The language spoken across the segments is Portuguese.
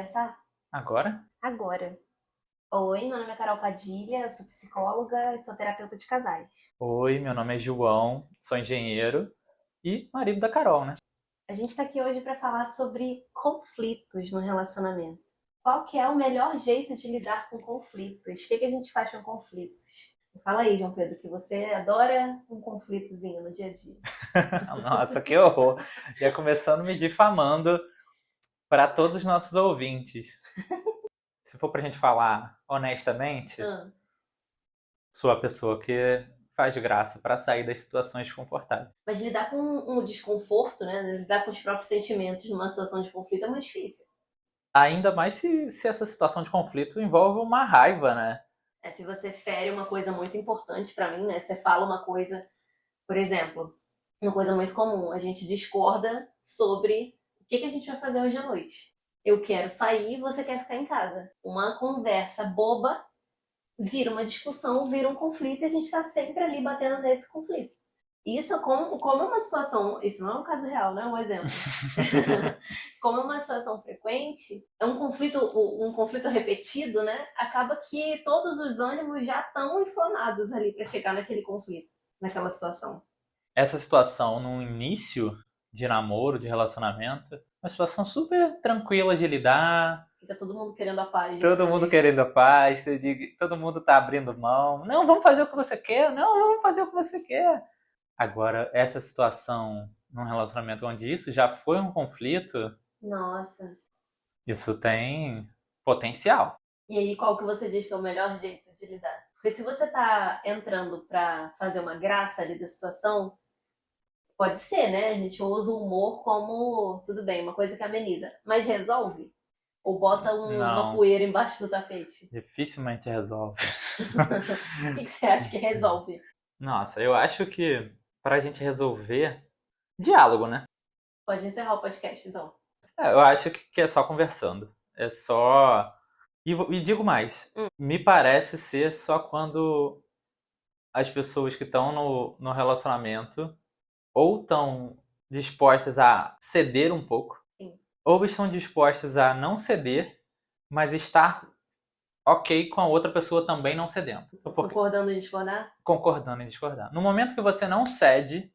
conversar? Agora? Agora. Oi, meu nome é Carol Padilha, eu sou psicóloga e sou terapeuta de casais. Oi, meu nome é João, sou engenheiro e marido da Carol, né? A gente está aqui hoje para falar sobre conflitos no relacionamento. Qual que é o melhor jeito de lidar com conflitos? O que a gente faz com conflitos? Fala aí, João Pedro, que você adora um conflitozinho no dia a dia. Nossa, que horror! Já começando me difamando para todos os nossos ouvintes. Se for pra gente falar honestamente, Ah, sou a pessoa que faz graça para sair das situações desconfortáveis. Mas lidar com um desconforto, né? Lidar com os próprios sentimentos numa situação de conflito é muito difícil. Ainda mais se essa situação de conflito envolve uma raiva, né? Se você fere uma coisa muito importante para mim, né? Você fala uma coisa, por exemplo, uma coisa muito comum, a gente discorda sobre o que a gente vai fazer hoje à noite. Eu quero sair, você quer ficar em casa. Uma conversa boba vira uma discussão, vira um conflito e a gente está sempre ali batendo nesse conflito. Isso, como é uma situação, isso não é um caso real, não é um exemplo. Como é uma situação frequente, é um conflito repetido, né? Acaba que todos os ânimos já estão inflamados ali para chegar naquele conflito, naquela situação. Essa situação no início de namoro, de relacionamento, é uma situação super tranquila de lidar. Fica todo mundo querendo a paz. Todo mundo querendo a paz, todo mundo tá abrindo mão. Não, vamos fazer o que você quer. Não, vamos fazer o que você quer. Agora, essa situação num relacionamento onde isso já foi um conflito, Nossa. isso tem potencial. E aí, qual que você diz que é o melhor jeito de lidar? Porque se você tá entrando pra fazer uma graça ali da situação, pode ser, né? A gente usa o humor como, tudo bem, uma coisa que ameniza. Mas resolve? Ou bota uma Não, poeira embaixo do tapete? dificilmente resolve. O que você acha que resolve? Nossa, eu acho que pra gente resolver, diálogo, né? Pode encerrar o podcast, então. Eu acho que é só conversando. É só. E digo mais, me parece ser só quando as pessoas que estão no relacionamento ou estão dispostas a ceder um pouco, Sim. ou estão dispostas a não ceder, mas estar ok com a outra pessoa também não cedendo. Concordando em discordar? Concordando em discordar. No momento que você não cede,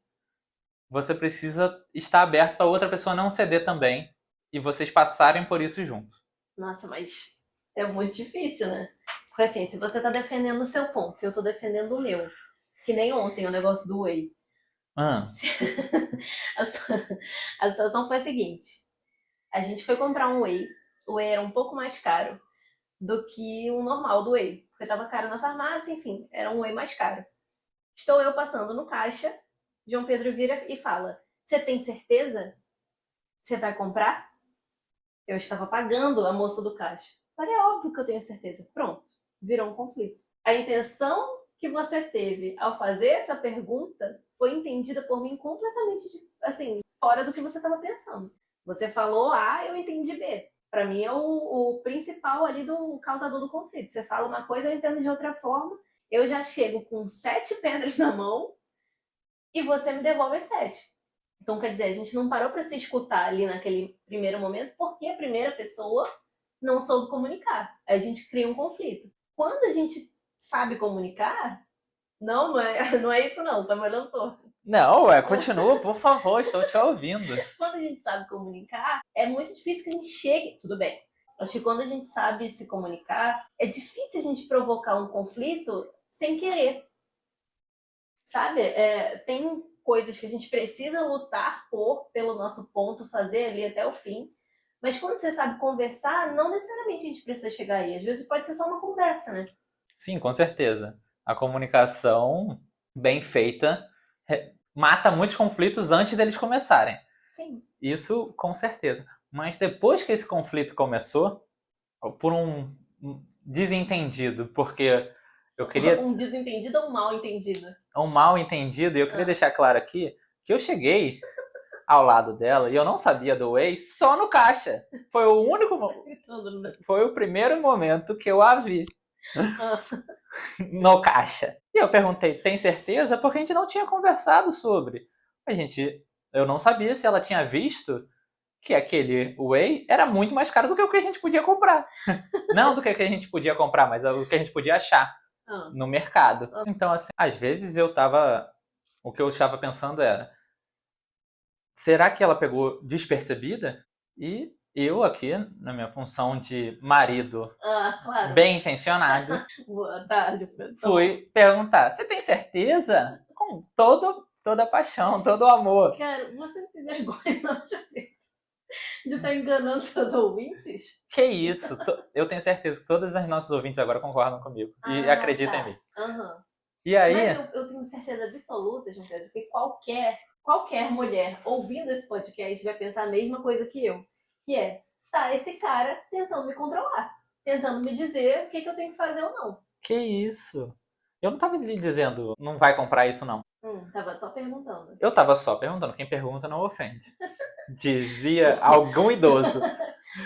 você precisa estar aberto para outra pessoa não ceder também e vocês passarem por isso juntos. Nossa, mas é muito difícil, né? Porque assim, se você tá defendendo o seu ponto, eu tô defendendo o meu. Que nem ontem o negócio do Whey. Ah, A situação foi a seguinte: a gente foi comprar um Whey, o Whey era um pouco mais caro do que o normal do Whey, porque tava caro na farmácia, enfim, era um Whey mais caro. Estou eu passando no caixa, João Pedro vira e fala: Você tem certeza? Você vai comprar? Eu estava pagando a moça do caixa. Falei: É óbvio que eu tenho certeza. Pronto, virou um conflito. A intenção que você teve ao fazer essa pergunta foi entendida por mim completamente, assim, fora do que você estava pensando. Você falou A, eu entendi B. Para mim é o principal ali do causador do conflito. Você fala uma coisa, eu entendo de outra forma. Eu já chego com 7 pedras na mão e você me devolve as 7. Então, quer dizer, a gente não parou para se escutar ali naquele primeiro momento porque a primeira pessoa não soube comunicar. Aí a gente cria um conflito. Quando a gente sabe comunicar, não é isso não, você vai olhando torto. não, continua, por favor, estou te ouvindo. Quando a gente sabe comunicar, é muito difícil que a gente chegue. Tudo bem. Acho que quando a gente sabe se comunicar, é difícil a gente provocar um conflito sem querer. Sabe? Tem coisas que a gente precisa lutar pelo nosso ponto, fazer ali até o fim. Mas quando você sabe conversar, não necessariamente a gente precisa chegar aí. Às vezes pode ser só uma conversa, né? Sim, com certeza. A comunicação bem feita mata muitos conflitos antes deles começarem. Sim. Isso com certeza. Mas depois que esse conflito começou, por um desentendido, porque eu queria Um desentendido ou um mal entendido? um mal entendido, e eu queria deixar claro aqui que eu cheguei ao lado dela e eu não sabia do Whey só no caixa. Foi o primeiro momento que eu a vi no caixa. E eu perguntei, tem certeza? Porque a gente não tinha conversado sobre. Eu não sabia se ela tinha visto que aquele whey era muito mais caro do que o que a gente podia comprar. Não do que a gente podia comprar, mas o que a gente podia achar no mercado. Então, assim, às vezes o que eu estava pensando era, será que ela pegou despercebida? E eu aqui, na minha função de marido claro. bem intencionado, Boa tarde, fui perguntar, você tem certeza? Com toda a paixão, todo o amor. Cara, você não tem vergonha não de estar enganando seus ouvintes? Que isso? Eu tenho certeza que todas as nossas ouvintes agora concordam comigo e acreditam em mim. E aí... Mas eu tenho certeza absoluta, João Pedro, que qualquer mulher ouvindo esse podcast vai pensar a mesma coisa que eu. Que é, tá, esse cara tentando me controlar. Tentando me dizer o que eu tenho que fazer ou não. Que isso? Eu não tava lhe dizendo, não vai comprar isso não. Tava só perguntando. Eu tava só perguntando, quem pergunta não ofende. Dizia algum idoso.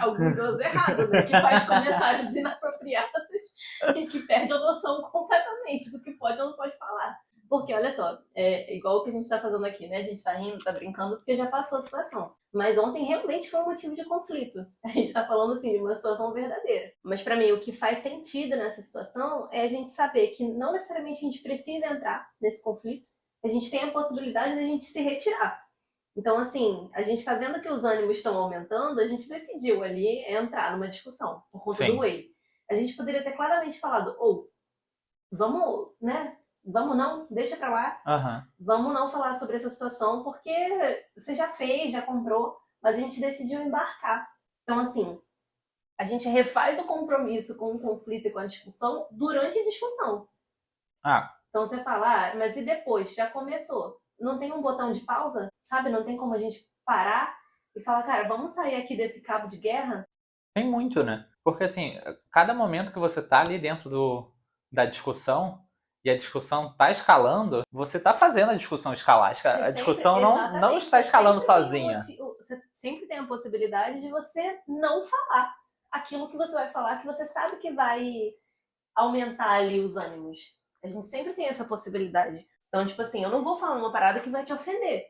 Algum idoso errado, né? Que faz comentários inapropriados e que perde a noção completamente do que pode ou não pode falar. Porque, olha só, é igual o que a gente tá fazendo aqui, né? A gente tá rindo, tá brincando, porque já passou a situação. Mas ontem realmente foi um motivo de conflito. A gente tá falando, assim, de uma situação verdadeira. Mas pra mim, o que faz sentido nessa situação é a gente saber que não necessariamente a gente precisa entrar nesse conflito. A gente tem a possibilidade de a gente se retirar. Então, assim, a gente tá vendo que os ânimos estão aumentando, a gente decidiu ali entrar numa discussão por conta do whey. A gente poderia ter claramente falado, vamos, né? Vamos não, deixa pra lá. Vamos não falar sobre essa situação, porque você já fez, já comprou, mas a gente decidiu embarcar. Então, assim, a gente refaz o compromisso com o conflito e com a discussão durante a discussão. Então você fala, mas e depois? Já começou. Não tem um botão de pausa? Sabe? Não tem como a gente parar e falar, cara, vamos sair aqui desse cabo de guerra? Tem muito, né? Porque, assim, cada momento que você tá ali dentro da discussão e a discussão tá escalando, você tá fazendo a discussão escalar. A discussão não está escalando sozinha. Você sempre tem a possibilidade de você não falar aquilo que você vai falar, que você sabe que vai aumentar ali os ânimos. A gente sempre tem essa possibilidade. Então, tipo assim, eu não vou falar uma parada que vai te ofender.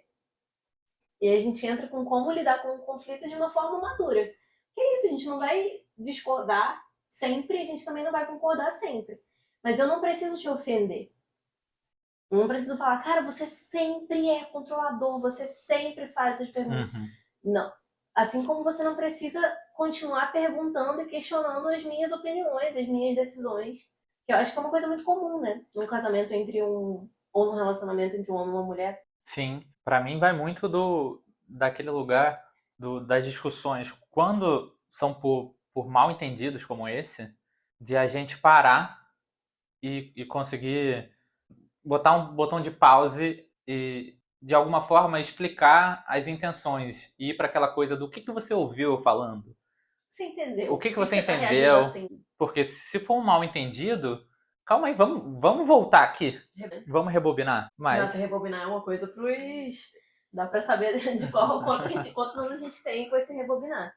E aí a gente entra com como lidar com o conflito de uma forma madura. Que é isso, a gente não vai discordar sempre, a gente também não vai concordar sempre. Mas eu não preciso te ofender. Eu não preciso falar, cara, você sempre é controlador, você sempre faz essas perguntas. Não. Assim como você não precisa continuar perguntando e questionando as minhas opiniões, as minhas decisões. Que eu acho que é uma coisa muito comum, né? Num casamento ou num relacionamento entre um homem e uma mulher. Sim, pra mim vai muito daquele lugar das discussões, quando são por mal entendidos como esse, de a gente parar e conseguir botar um botão de pause e de alguma forma explicar as intenções e ir para aquela coisa do que você ouviu eu falando. Você entendeu? O que você entendeu? Assim? Porque se for um mal entendido, calma aí, vamos voltar aqui. Vamos rebobinar. Nossa, rebobinar é uma coisa pros... Dá pra saber de quantos anos a gente tem com esse rebobinar.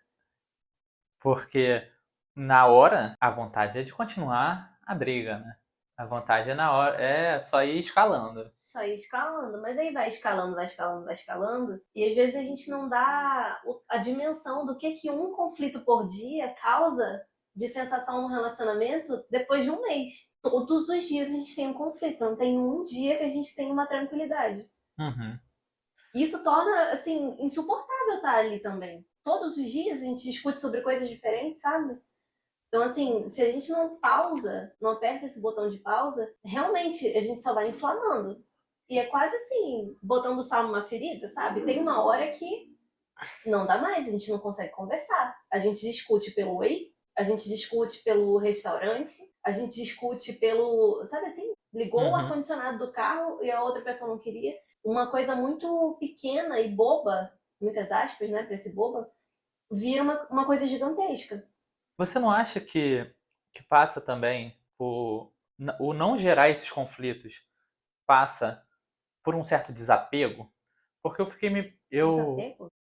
Porque na hora, a vontade é de continuar a briga, né? A vontade é na hora, é só ir escalando. Só ir escalando, mas aí vai escalando, vai escalando, vai escalando. E às vezes a gente não dá a dimensão do que um conflito por dia causa de sensação no relacionamento depois de um mês. Todos os dias a gente tem um conflito, não tem um dia que a gente tem uma tranquilidade. Isso torna, assim, insuportável estar ali também. Todos os dias a gente discute sobre coisas diferentes, sabe? Então, assim, se a gente não pausa, não aperta esse botão de pausa, realmente a gente só vai inflamando. E é quase assim, botando sal numa ferida, sabe? Tem uma hora que não dá mais, a gente não consegue conversar. A gente discute pelo whey, a gente discute pelo restaurante, a gente discute pelo... Sabe assim? Ligou o ar-condicionado do carro e a outra pessoa não queria. Uma coisa muito pequena e boba, muitas aspas, né, pra esse boba, vira uma coisa gigantesca. Você não acha que passa também o não gerar esses conflitos passa por um certo desapego? Porque eu fiquei Desapego?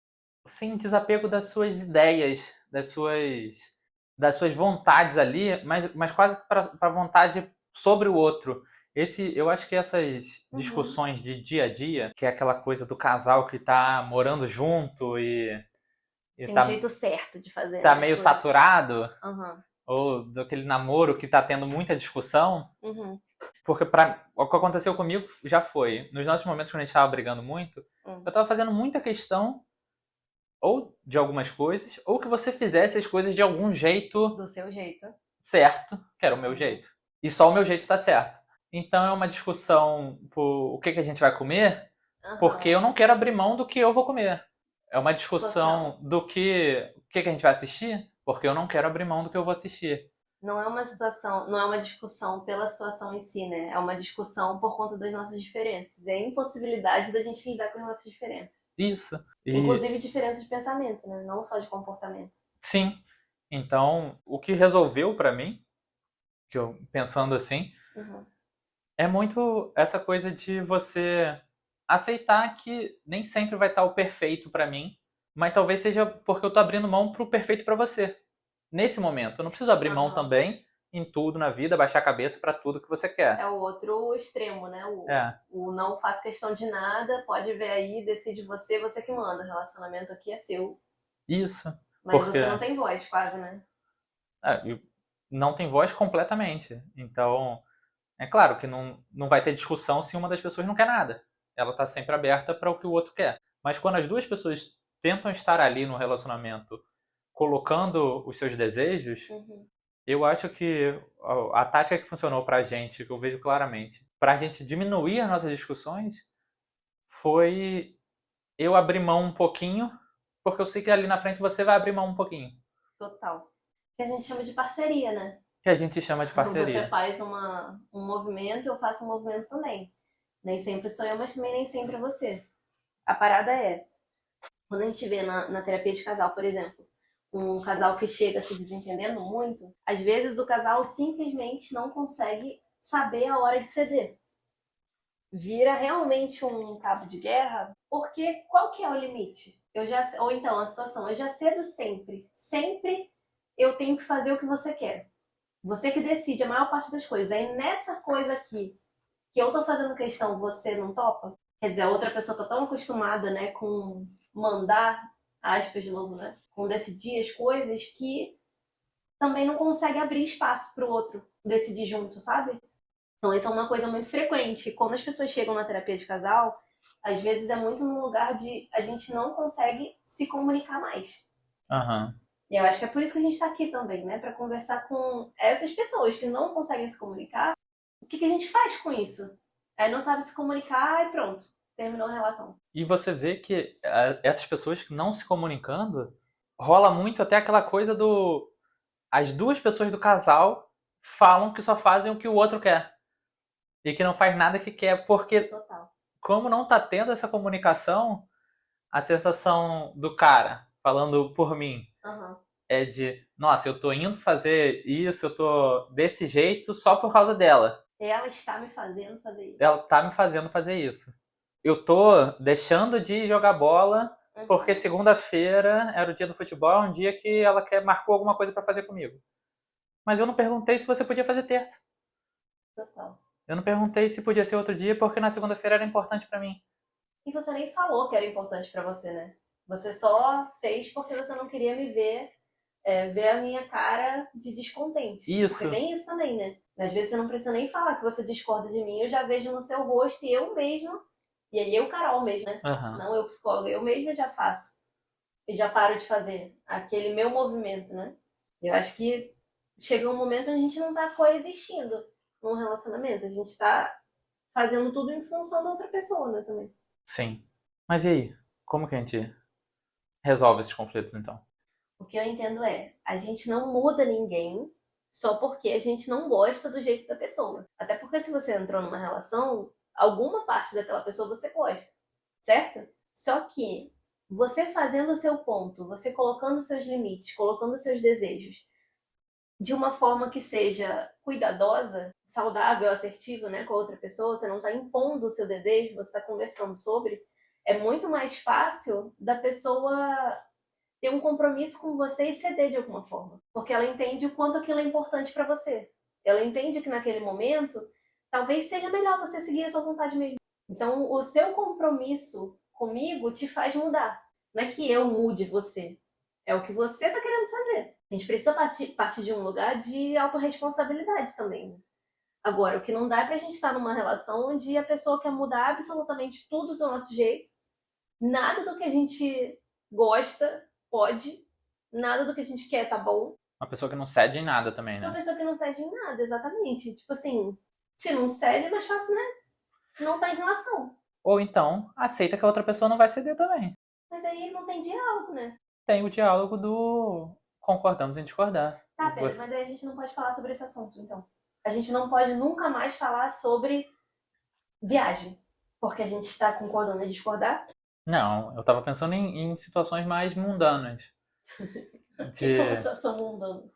Sim, desapego das suas ideias, das suas vontades ali, mas quase para a vontade sobre o outro. Eu acho que essas discussões de dia a dia, que é aquela coisa do casal que está morando junto e e tem um jeito certo de fazer. Tá meio saturado, uhum. ou daquele namoro que tá tendo muita discussão. Uhum. Porque o que aconteceu comigo já foi, nos nossos momentos quando a gente tava brigando muito, eu tava fazendo muita questão ou de algumas coisas, ou que você fizesse as coisas de algum jeito. Do seu jeito. Certo, que era o meu jeito. E só o meu jeito tá certo. Então é uma discussão por o que a gente vai comer, porque eu não quero abrir mão do que eu vou comer. É uma discussão do que a gente vai assistir, porque eu não quero abrir mão do que eu vou assistir. Não é uma situação, não é uma discussão pela situação em si, né? É uma discussão por conta das nossas diferenças. É a impossibilidade da gente lidar com as nossas diferenças. Isso. Inclusive diferenças de pensamento, né? Não só de comportamento. Sim. Então, o que resolveu pra mim, que eu pensando assim, é muito essa coisa de você aceitar que nem sempre vai estar o perfeito pra mim, mas talvez seja porque eu tô abrindo mão pro perfeito pra você. Nesse momento, eu não preciso abrir mão também em tudo na vida, baixar a cabeça pra tudo que você quer. É o outro extremo, né? O não faz questão de nada, pode ver aí, decide você que manda. O relacionamento aqui é seu. Isso. Mas você não tem voz, quase, né? Não tem voz completamente. Então, é claro que não vai ter discussão se uma das pessoas não quer nada. Ela tá sempre aberta para o que o outro quer. Mas quando as duas pessoas tentam estar ali no relacionamento colocando os seus desejos, eu acho que a tática que funcionou pra gente, que eu vejo claramente, pra gente diminuir as nossas discussões, foi eu abrir mão um pouquinho, porque eu sei que ali na frente você vai abrir mão um pouquinho. Total. Que a gente chama de parceria, né? Que a gente chama de parceria. Você faz um movimento, eu faço um movimento também. Nem sempre sou eu, mas também nem sempre é você. A parada é, quando a gente vê na terapia de casal, por exemplo, um casal que chega se desentendendo muito, às vezes o casal simplesmente não consegue saber a hora de ceder. Vira realmente um cabo de guerra, porque qual que é o limite? Ou então a situação, eu já cedo sempre. Sempre eu tenho que fazer o que você quer. Você que decide a maior parte das coisas. Aí nessa coisa aqui, que eu tô fazendo questão, você não topa? Quer dizer, a outra pessoa tá tão acostumada, né, com mandar, aspas de novo, né, com decidir as coisas, que também não consegue abrir espaço pro outro decidir junto, sabe? Então isso é uma coisa muito frequente. Quando as pessoas chegam na terapia de casal, às vezes é muito no lugar de a gente não consegue se comunicar mais. E eu acho que é por isso que a gente tá aqui também, né, para conversar com essas pessoas que não conseguem se comunicar. O que a gente faz com isso? Aí não sabe se comunicar e pronto, terminou a relação. E você vê que essas pessoas que não se comunicando, rola muito até aquela coisa do... As duas pessoas do casal falam que só fazem o que o outro quer. E que não faz nada que quer, porque Total. Como não tá tendo essa comunicação, a sensação do cara, falando por mim, é de, nossa, eu tô indo fazer isso, eu tô desse jeito só por causa dela. Ela está me fazendo fazer isso. Ela tá me fazendo fazer isso. Eu tô deixando de jogar bola porque segunda-feira era o dia do futebol, um dia que ela marcou alguma coisa pra fazer comigo. Mas eu não perguntei se você podia fazer terça. Total. Eu não perguntei se podia ser outro dia porque na segunda-feira era importante pra mim. E você nem falou que era importante pra você, né? Você só fez porque você não queria me ver, ver a minha cara de descontente. Isso. Porque tem isso também, né? Às vezes você não precisa nem falar que você discorda de mim, eu já vejo no seu rosto e eu mesmo, e aí eu, Carol mesmo, né? Não eu, psicóloga, eu mesma já faço. E já paro de fazer aquele meu movimento, né? Eu acho que chega um momento onde a gente não tá coexistindo num relacionamento. A gente tá fazendo tudo em função da outra pessoa, né, também. Sim. Mas e aí? Como que a gente resolve esses conflitos, então? O que eu entendo é, a gente não muda ninguém só porque a gente não gosta do jeito da pessoa. Até porque se você entrou numa relação, alguma parte daquela pessoa você gosta, certo? Só que você fazendo o seu ponto, você colocando os seus limites, colocando os seus desejos, de uma forma que seja cuidadosa, saudável, assertiva, né, com a outra pessoa, você não está impondo o seu desejo, você está conversando sobre, é muito mais fácil da pessoa ter um compromisso com você e ceder de alguma forma. Porque ela entende o quanto aquilo é importante para você. Ela entende que naquele momento, talvez seja melhor você seguir a sua vontade mesmo. Então, o seu compromisso comigo te faz mudar. Não é que eu mude você. É o que você tá querendo fazer. A gente precisa partir de um lugar de autorresponsabilidade também, né? Agora, o que não dá é pra gente estar numa relação onde a pessoa quer mudar absolutamente tudo do nosso jeito, nada do que a gente gosta pode, nada do que a gente quer tá bom. Uma pessoa que não cede em nada também, Uma né? pessoa que não cede em nada, exatamente. Tipo assim, se não cede, é mais fácil, né? Não tá em relação. Ou então, aceita que a outra pessoa não vai ceder também. Mas aí não tem diálogo, né? Tem o diálogo do concordamos em discordar. Tá, Pedro, mas aí a gente não pode falar sobre esse assunto, então. A gente não pode nunca mais falar sobre viagem, porque a gente está concordando em discordar. Não, eu tava pensando em situações mais mundanas. Que conversação mundana.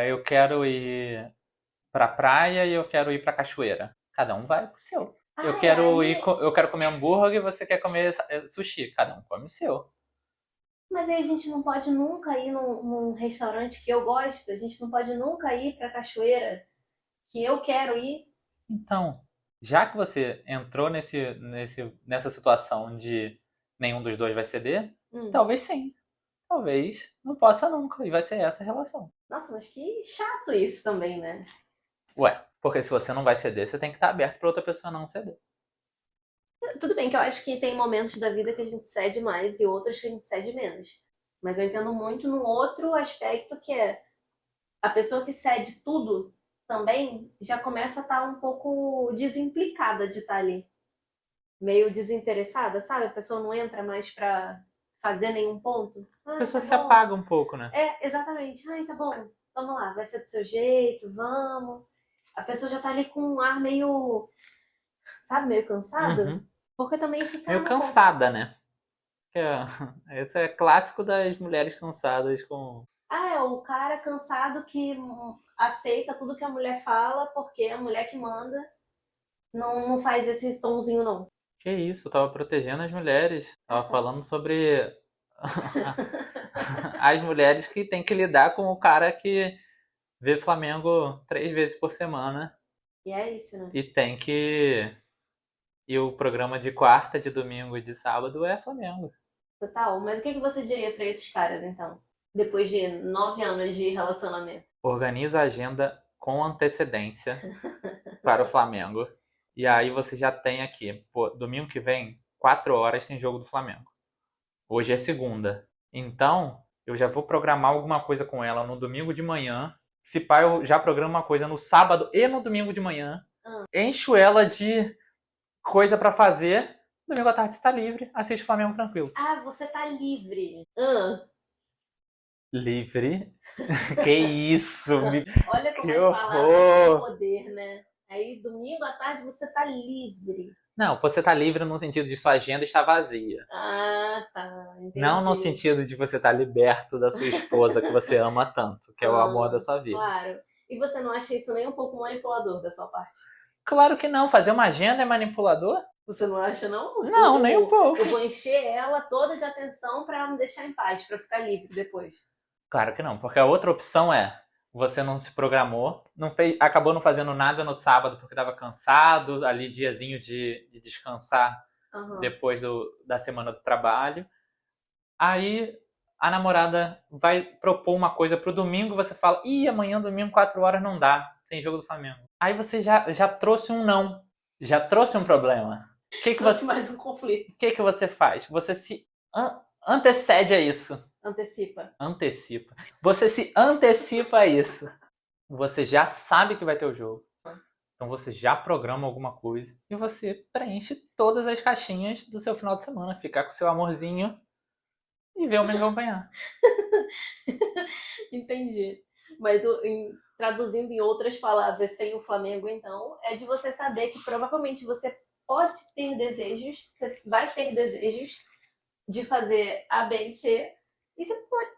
Eu quero ir pra praia e eu quero ir pra cachoeira. Cada um vai pro seu. Eu quero comer hambúrguer e você quer comer sushi. Cada um come o seu. Mas aí a gente não pode nunca ir num restaurante que eu gosto, a gente não pode nunca ir pra cachoeira que eu quero ir. Então, já que você entrou nessa situação de nenhum dos dois vai ceder, talvez sim. Talvez não possa nunca. E vai ser essa a relação. Nossa, mas que chato isso também, né? Ué, porque se você não vai ceder, você tem que estar aberto pra outra pessoa não ceder. Tudo bem que eu acho que tem momentos da vida que a gente cede mais e outros que a gente cede menos. Mas eu entendo muito num outro aspecto que é a pessoa que cede tudo também já começa a estar um pouco desimplicada de estar ali. Meio desinteressada, sabe? A pessoa não entra mais pra fazer nenhum ponto. A pessoa Tá se bom. apaga um pouco, né? É, exatamente. Ai, tá bom. Vamos lá, vai ser do seu jeito, vamos. A pessoa já tá ali com um ar meio, sabe, meio cansado. Uhum. Porque também fica Meio cansada, né? Esse é clássico das mulheres cansadas com... é o cara cansado que aceita tudo que a mulher fala porque a mulher que manda não faz esse tomzinho, não. Que isso, eu tava protegendo as mulheres. Tava falando sobre as mulheres que tem que lidar com o cara que vê Flamengo 3 vezes por semana. E é isso, né? E tem que... E o programa de quarta, de domingo e de sábado é Flamengo. Total. Mas o que você diria pra esses caras, então? Depois de 9 anos de relacionamento. Organiza a agenda com antecedência para o Flamengo. E aí você já tem aqui, pô, domingo que vem, 4 horas tem jogo do Flamengo. Hoje é segunda. Então, eu já vou programar alguma coisa com ela no domingo de manhã. Se pá, eu já programo uma coisa no sábado e no domingo de manhã. Encho ela de coisa pra fazer. Domingo à tarde você tá livre, assiste o Flamengo tranquilo. Ah, você tá livre. Livre? Que isso? Olha como que as palavras têm poder, né? Aí, domingo à tarde, você tá livre. Não, você tá livre no sentido de sua agenda está vazia. Ah, tá. Entendi. Não no sentido de você estar liberto da sua esposa que você ama tanto, que é o amor da sua vida. Claro. E você não acha isso nem um pouco manipulador da sua parte? Claro que não. Fazer uma agenda é manipulador? Você não acha, não? Não, nem um pouco. Eu vou encher ela toda de atenção pra ela me deixar em paz, pra ficar livre depois. Claro que não, porque a outra opção é você não se programou, acabou não fazendo nada no sábado porque estava cansado, ali diazinho de descansar depois da semana do trabalho. Aí a namorada vai propor uma coisa pro domingo, você fala, amanhã domingo 4 horas não dá, tem jogo do Flamengo. Aí você já trouxe um não, já trouxe um problema. Trouxe mais um conflito. O que você faz? Você se antecede a isso. Antecipa. Você se antecipa a isso. Você já sabe que vai ter o jogo. Então você já programa alguma coisa e você preenche todas as caixinhas do seu final de semana. Ficar com seu amorzinho e ver o Mengão ganhar. Entendi. Mas traduzindo em outras palavras, sem o Flamengo, então, é de você saber que provavelmente você pode ter desejos, você vai ter desejos de fazer A, B e C, e você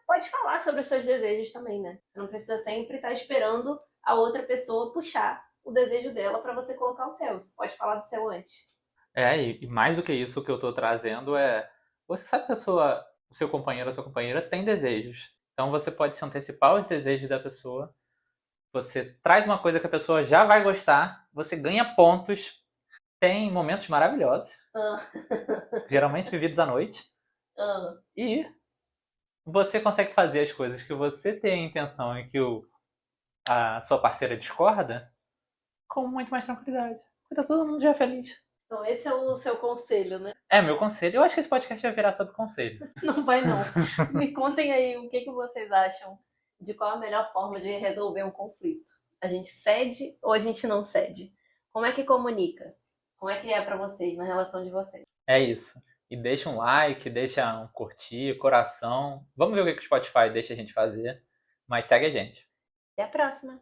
pode falar sobre os seus desejos também, né? Você não precisa sempre estar esperando a outra pessoa puxar o desejo dela para você colocar o seu. Você pode falar do seu antes. E mais do que isso, o que eu tô trazendo é... Você sabe que o seu companheiro ou a sua companheira tem desejos. Então você pode se antecipar aos desejos da pessoa. Você traz uma coisa que a pessoa já vai gostar. Você ganha pontos. Tem momentos maravilhosos. Geralmente vividos à noite. E você consegue fazer as coisas que você tem a intenção e que a sua parceira discorda com muito mais tranquilidade. Porque tá todo mundo já feliz. Então, esse é o seu conselho, né? É, meu conselho. Eu acho que esse podcast vai virar sobre conselho. Não vai, não. Me contem aí o que vocês acham de qual a melhor forma de resolver um conflito. A gente cede ou a gente não cede? Como é que comunica? Como é que é pra vocês, na relação de vocês? É isso. E deixa um like, deixa um curtir, coração. Vamos ver o que o Spotify deixa a gente fazer. Mas segue a gente. Até a próxima!